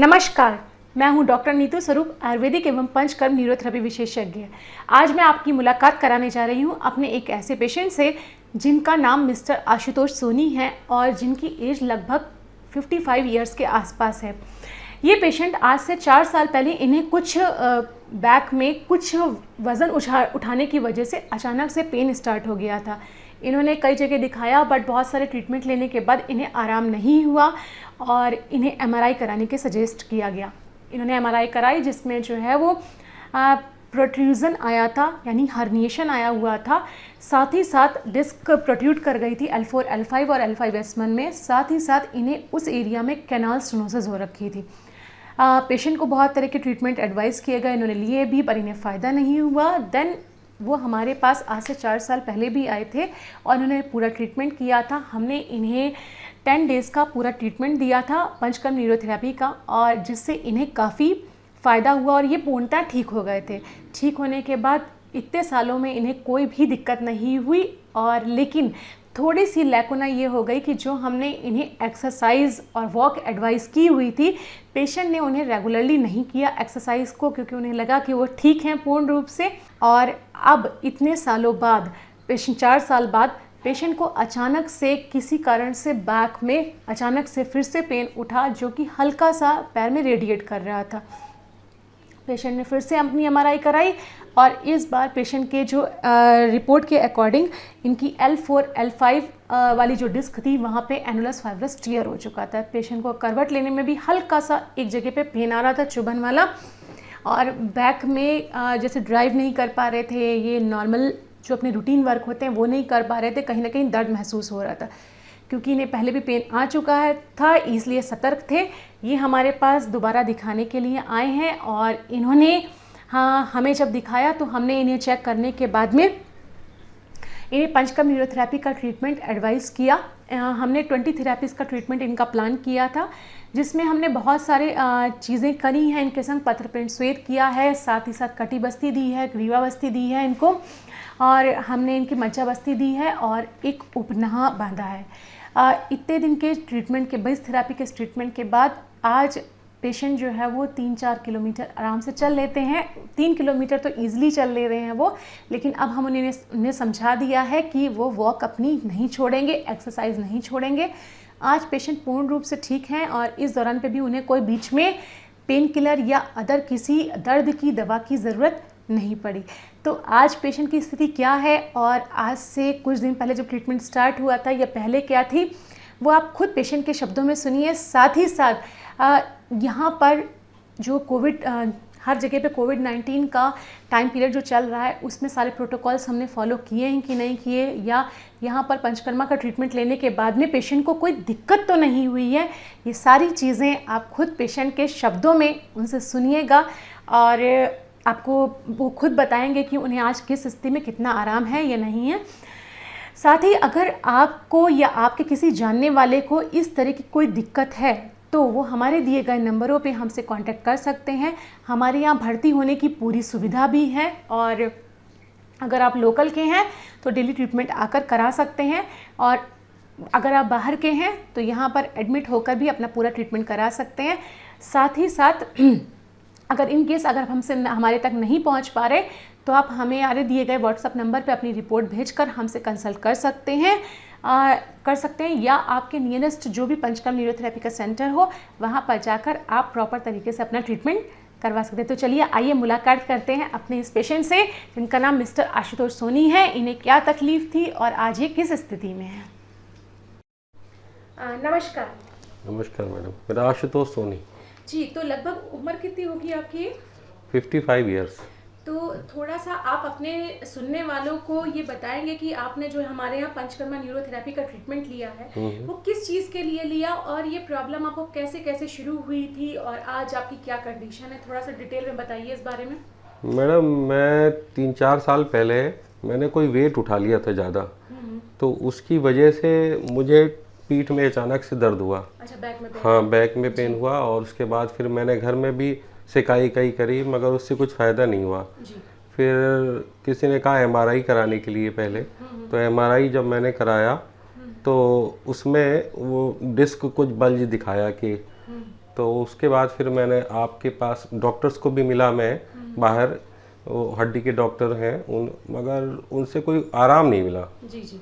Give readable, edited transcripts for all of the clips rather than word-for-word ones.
नमस्कार, मैं हूं डॉक्टर नीतू स्वरूप, आयुर्वेदिक एवं पंचकर्म न्यूरोथेरेपी विशेषज्ञ। आज मैं आपकी मुलाकात कराने जा रही हूं अपने एक ऐसे पेशेंट से जिनका नाम मिस्टर आशुतोष सोनी है और जिनकी एज लगभग 55 इयर्स के आसपास है। ये पेशेंट आज से 4 साल पहले इन्हें कुछ बैक में कुछ वज़न उठाने की वजह से अचानक से पेन स्टार्ट हो गया था। इन्होंने कई जगह दिखाया बट बहुत सारे ट्रीटमेंट लेने के बाद इन्हें आराम नहीं हुआ और इन्हें एमआरआई कराने के सजेस्ट किया गया। इन्होंने एमआरआई कराई जिसमें जो है वो प्रोट्रूजन आया था, यानी हर्निएशन आया हुआ था। साथ ही साथ डिस्क प्रोट्रूड कर गई थी L4, L5 और L5S1 में। साथ ही साथ इन्हें उस एरिया में कैनाल स्टेनोसिस हो रखी थी। पेशेंट को बहुत तरह के ट्रीटमेंट एडवाइस किए गए, इन्होंने लिए भी पर इन्हें फ़ायदा नहीं हुआ। देन वो हमारे पास आज से 4 साल पहले भी आए थे और उन्होंने पूरा ट्रीटमेंट किया था। हमने इन्हें 10 डेज़ का पूरा ट्रीटमेंट दिया था पंचकर्म न्यूरोथेरेपी का, और जिससे इन्हें काफ़ी फ़ायदा हुआ और ये पूर्णतः ठीक हो गए थे। ठीक होने के बाद इतने सालों में इन्हें कोई भी दिक्कत नहीं हुई, और लेकिन थोड़ी सी लैकुना ये हो गई कि जो हमने इन्हें एक्सरसाइज और वॉक एडवाइस की हुई थी, पेशेंट ने उन्हें रेगुलरली नहीं किया एक्सरसाइज को, क्योंकि उन्हें लगा कि वो ठीक हैं पूर्ण रूप से। और अब इतने सालों बाद, पेशेंट 4 साल बाद, पेशेंट को अचानक से किसी कारण से बैक में अचानक से फिर से पेन उठा, जो कि हल्का सा पैर में रेडिएट कर रहा था। पेशेंट ने फिर से अपनी एमआरआई कराई और इस बार पेशेंट के जो रिपोर्ट के अकॉर्डिंग इनकी L4, L5 वाली जो डिस्क थी वहाँ पे एनुलस फाइब्रस टियर हो चुका था। पेशेंट को करवट लेने में भी हल्का सा एक जगह पे पेन आ रहा था, चुभन वाला, और बैक में जैसे ड्राइव नहीं कर पा रहे थे, ये नॉर्मल जो अपने रूटीन वर्क होते हैं वो नहीं कर पा रहे थे, कहीं ना कहीं दर्द महसूस हो रहा था। क्योंकि इन्हें पहले भी पेन आ चुका था, इसलिए सतर्क थे। ये हमारे पास दोबारा दिखाने के लिए आए हैं और इन्होंने हमें जब दिखाया तो हमने इन्हें चेक करने के बाद में इन्हें पंचकर्म न्यूरोथेरेपी का ट्रीटमेंट एडवाइस किया। हमने 20 थेरेपीज़ का ट्रीटमेंट इनका प्लान किया था, जिसमें हमने बहुत सारे चीज़ें करी हैं। इनके संग पत्र पिंड स्वेद किया है, साथ ही साथ कटी बस्ती दी है, ग्रीवा बस्ती दी है इनको, और हमने इनकी मज्जा बस्ती दी है और एक उपनाह बांधा है। इतने दिन के ट्रीटमेंट के 22 थेरेपी के ट्रीटमेंट के बाद आज पेशेंट जो है वो 3-4 किलोमीटर आराम से चल लेते हैं। 3 किलोमीटर तो ईज़िली चल ले रहे हैं वो, लेकिन अब हम उन्हें समझा दिया है कि वो वॉक अपनी नहीं छोड़ेंगे, एक्सरसाइज नहीं छोड़ेंगे। आज पेशेंट पूर्ण रूप से ठीक हैं और इस दौरान पे भी उन्हें कोई बीच में पेन किलर या अदर किसी दर्द की दवा की ज़रूरत नहीं पड़ी। तो आज पेशेंट की स्थिति क्या है और आज से कुछ दिन पहले जब ट्रीटमेंट स्टार्ट हुआ था या पहले क्या थी, वो आप खुद पेशेंट के शब्दों में सुनिए। साथ ही साथ यहाँ पर जो हर जगह पे कोविड-19 का टाइम पीरियड जो चल रहा है, उसमें सारे प्रोटोकॉल्स हमने फॉलो किए हैं कि नहीं किए, या यहाँ पर पंचकर्मा का ट्रीटमेंट लेने के बाद में पेशेंट को कोई दिक्कत तो नहीं हुई है। ये सारी चीज़ें आप खुद पेशेंट के शब्दों में उनसे सुनिएगा और आपको वो खुद बताएंगे कि उन्हें आज किस स्थिति में कितना आराम है या नहीं है। साथ ही अगर आपको या आपके किसी जानने वाले को इस तरह की कोई दिक्कत है तो वो हमारे दिए गए नंबरों पे हमसे कांटेक्ट कर सकते हैं। हमारे यहाँ भर्ती होने की पूरी सुविधा भी है, और अगर आप लोकल के हैं तो डेली ट्रीटमेंट आकर करा सकते हैं, और अगर आप बाहर के हैं तो यहाँ पर एडमिट होकर भी अपना पूरा ट्रीटमेंट करा सकते हैं। साथ ही साथ अगर इन केस अगर हमसे हमारे तक नहीं पहुँच पा रहे तो आप हमें दिए गए व्हाट्सएप नंबर पे अपनी रिपोर्ट भेजकर हमसे कंसल्ट कर सकते हैं, या आपके नियरेस्ट जो भी पंचकर्म न्यूरोथेरेपी का सेंटर हो वहाँ पर जाकर आप प्रॉपर तरीके से अपना ट्रीटमेंट करवा सकते हैं। तो चलिए आइए मुलाकात करते हैं अपने इस पेशेंट से, जिनका नाम मिस्टर आशुतोष सोनी है। इन्हें क्या तकलीफ थी और आज ये किस स्थिति में है। नमस्कार। नमस्कार मैडम, मेरा आशुतोष सोनी जी। तो लगभग उम्र कितनी होगी आपकी? 55 इयर्स। तो थोड़ा सा आप अपने सुनने वालों को ये बताएंगे कि आपने जो हमारे यहाँ पंचकर्मा न्यूरोथेरेपी का ट्रीटमेंट लिया है वो किस चीज़ के लिए लिया, और ये प्रॉब्लम आपको कैसे कैसे शुरू हुई थी और आज आपकी क्या कंडीशन है, थोड़ा सा डिटेल में बताइए इस बारे में। मैडम, मैं 3-4 साल पहले मैंने कोई वेट उठा लिया था ज़्यादा, तो उसकी वजह से मुझे पीठ में अचानक से दर्द हुआ। अच्छा, बैक में पेन? हाँ, बैक में पेन हुआ, और उसके बाद फिर मैंने घर में भी सिकाई करी मगर उससे कुछ फ़ायदा नहीं हुआ जी। फिर किसी ने कहा एमआरआई कराने के लिए पहले, तो एमआरआई जब मैंने कराया तो उसमें वो डिस्क कुछ बल्ज दिखाया कि तो उसके बाद फिर मैंने आपके पास डॉक्टर्स को भी मिला, मैं बाहर वो हड्डी के डॉक्टर हैं मगर उनसे कोई आराम नहीं मिला। जी जी।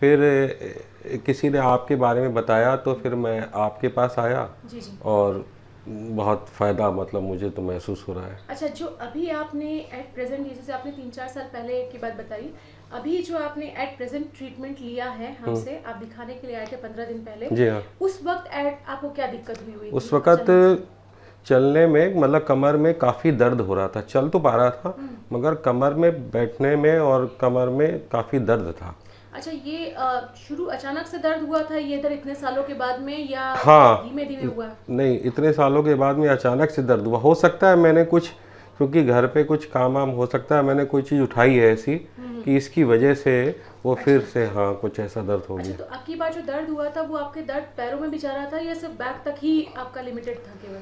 फिर किसी ने आपके बारे में बताया तो फिर मैं आपके पास आया। जी जी। और बहुत फ़ायदा मतलब मुझे तो महसूस हो रहा है। अच्छा, जो अभी आपने एट प्रेजेंट, जैसे आपने 3-4 साल पहले की बात बताई, अभी जो आपने एट प्रेजेंट ट्रीटमेंट लिया है हमसे, आप दिखाने के लिए आए थे 15 दिन पहले। जी हाँ। उस वक्त आपको क्या दिक्कत हुई उस वक्त चलने में मतलब कमर में काफ़ी दर्द हो रहा था, चल तो पा रहा था मगर कमर में बैठने में और कमर में काफ़ी दर्द था। अच्छा, ये शुरू अचानक से दर्द हुआ था ये इधर इतने सालों के बाद में, या हाँ, धीमे धीमे हुआ? नहीं, इतने सालों के बाद में अचानक से दर्द हुआ। हो सकता है मैंने कुछ, क्योंकि घर पे कुछ काम वाम हो सकता है मैंने कोई चीज़ उठाई है ऐसी कि इसकी वजह से वो फिर से हाँ कुछ ऐसा दर्द हो गया। अच्छा, तो आपकी बार जो दर्द हुआ था वो आपके दर्द पैरों में भी जा रहा था या सिर्फ बैक तक ही आपका लिमिटेड था केवल?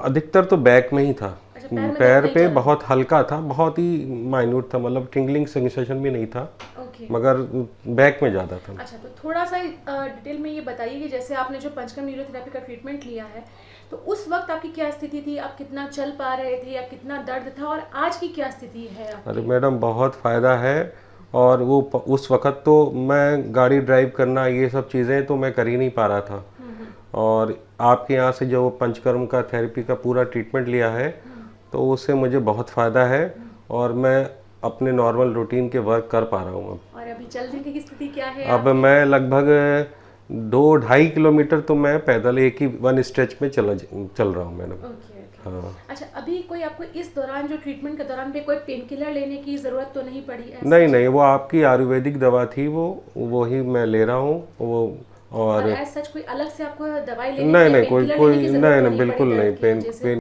अधिकतर तो बैक में ही था। अच्छा, पैर पे बहुत हल्का था, बहुत ही माइन्यूट था, मतलब टिंगलिंग सेंसेशन भी नहीं था। ओके। मगर बैक में ज़्यादा था। अच्छा, तो थोड़ा सा डिटेल में ये बताइए कि जैसे आपने जो पंचकर्म न्यूरोथेरेपी का ट्रीटमेंट लिया है तो उस वक्त आपकी क्या स्थिति थी, आप कितना चल पा रहे थे या कितना दर्द था, और आज की क्या स्थिति है आपकी? अरे मैडम, बहुत फ़ायदा है। और वो उस वक़्त तो मैं गाड़ी ड्राइव करना ये सब चीज़ें तो मैं कर ही नहीं पा रहा था। और आपके यहाँ से जो पंचकर्म का थेरेपी का पूरा ट्रीटमेंट लिया है तो उससे मुझे बहुत फ़ायदा है और मैं अपने नॉर्मल रूटीन के वर्क कर पा रहा हूँ अब। और अभी चलने की स्थिति क्या है? अब मैं लगभग 2-2.5 किलोमीटर तो मैं पैदल एक ही वन स्ट्रेच में चल रहा हूँ मैडम। Okay okay. हाँ। अच्छा, अभी कोई आपको इस दौरान जो ट्रीटमेंट के दौरान भी कोई पेन किलर लेने की ज़रूरत तो नहीं पड़ी? नहीं नहीं, वो आपकी आयुर्वेदिक दवा थी, वो ही मैं ले रहा हूँ वो। और सच कोई अलग से आपको दवाई लेने नहीं की, नहीं, पेन किलर लेने की कोई ज़रूरत नहीं तो नहीं, बिल्कुल पड़ी नहीं। दर्द की वजह से?